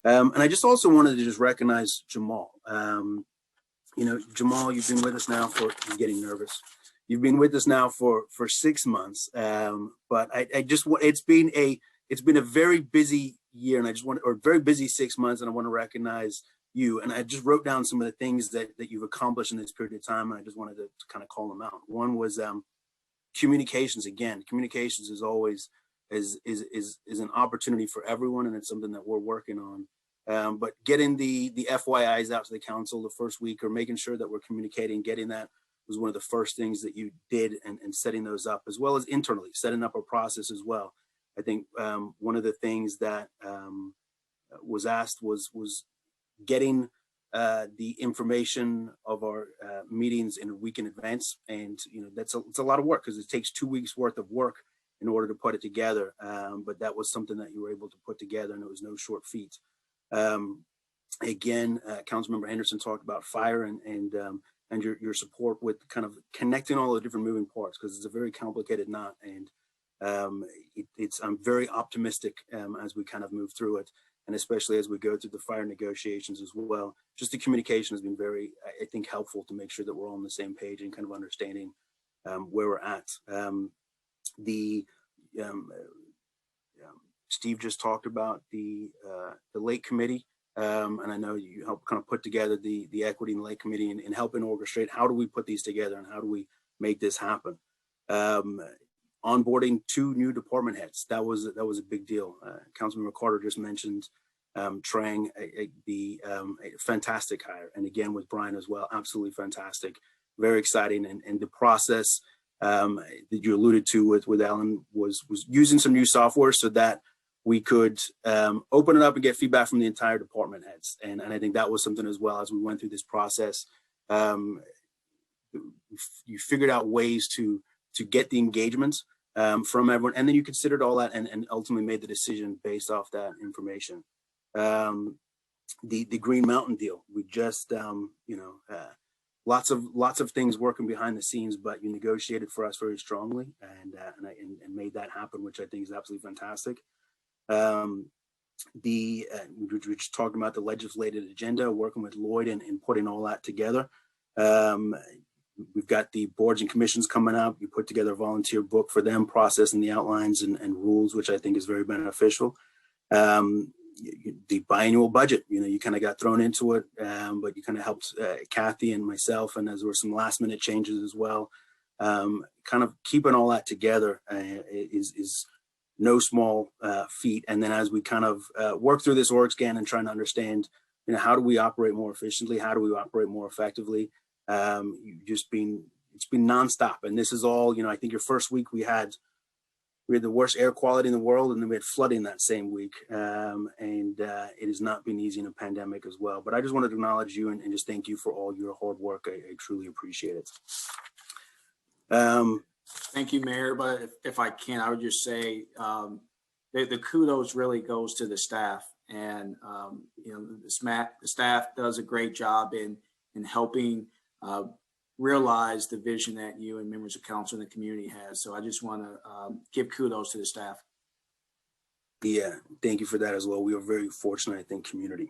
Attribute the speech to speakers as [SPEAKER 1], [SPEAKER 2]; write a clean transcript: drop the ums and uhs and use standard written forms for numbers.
[SPEAKER 1] And I just also wanted to just recognize Jamal. Jamal, you've been with us now I'm getting nervous. You've been with us now for 6 months. But I just want, it's been a very busy year, and or very busy 6 months. And I want to recognize you. And I just wrote down some of the things that you've accomplished in this period of time. And I just wanted to kind of call them out. One was, communications. Again, communications is always is an opportunity for everyone, and it's something that we're working on. But getting the FYIs out to the council the first week, or making sure that we're communicating, getting that was one of the first things that you did, and setting those up, as well as internally setting up a process as well. I think one of the things that was asked was getting the information of our meetings in a week in advance. And it's a lot of work, because it takes 2 weeks worth of work in order to put it together. But that was something that you were able to put together, and it was no short feat. Again, Councilmember Anderson talked about fire and your support with kind of connecting all the different moving parts, because it's a very complicated knot. And I'm very optimistic as we kind of move through it. And especially as we go through the fire negotiations as well. Just the communication has been very, I think, helpful to make sure that we're all on the same page and kind of understanding where we're at. Steve just talked about the Lake Committee, and I know you helped kind of put together the Equity in the Lake Committee, and helping orchestrate how do we put these together and how do we make this happen. Onboarding 2 new department heads, that was a big deal. Councilmember Carter just mentioned Trang, a fantastic hire, and again with Brian as well, absolutely fantastic, very exciting. And the process that you alluded to with Alan was using some new software so that we could open it up and get feedback from the entire department heads. And I think that was something as well as we went through this process. You figured out ways to get the engagements from everyone, and then you considered all that and ultimately made the decision based off that information. The Green Mountain deal, we just lots of things working behind the scenes, but you negotiated for us very strongly and made that happen, which I think is absolutely fantastic. We just talked about the legislative agenda, working with Lloyd and putting all that together. We've got the boards and commissions coming up. You put together a volunteer book for them, processing the outlines and rules, which I think is very beneficial. The biannual budget, you kind of got thrown into it, but you kind of helped Kathy and myself, and as there were some last minute changes as well. Kind of keeping all that together is no small feat. And then as we kind of work through this org scan and trying to understand, how do we operate more efficiently? How do we operate more effectively? It's been nonstop. And this is all, I think your first week we had the worst air quality in the world, and then we had flooding that same week. It has not been easy in a pandemic as well. But I just wanted to acknowledge you and just thank you for all your hard work. I truly appreciate it.
[SPEAKER 2] Thank you, Mayor. But if I can, I would just say the kudos really goes to the staff. And, the staff does a great job in helping realize the vision that you and members of council and the community has. So I just want to give kudos to the staff.
[SPEAKER 1] Yeah, thank you for that as well. We are very fortunate, I think, community.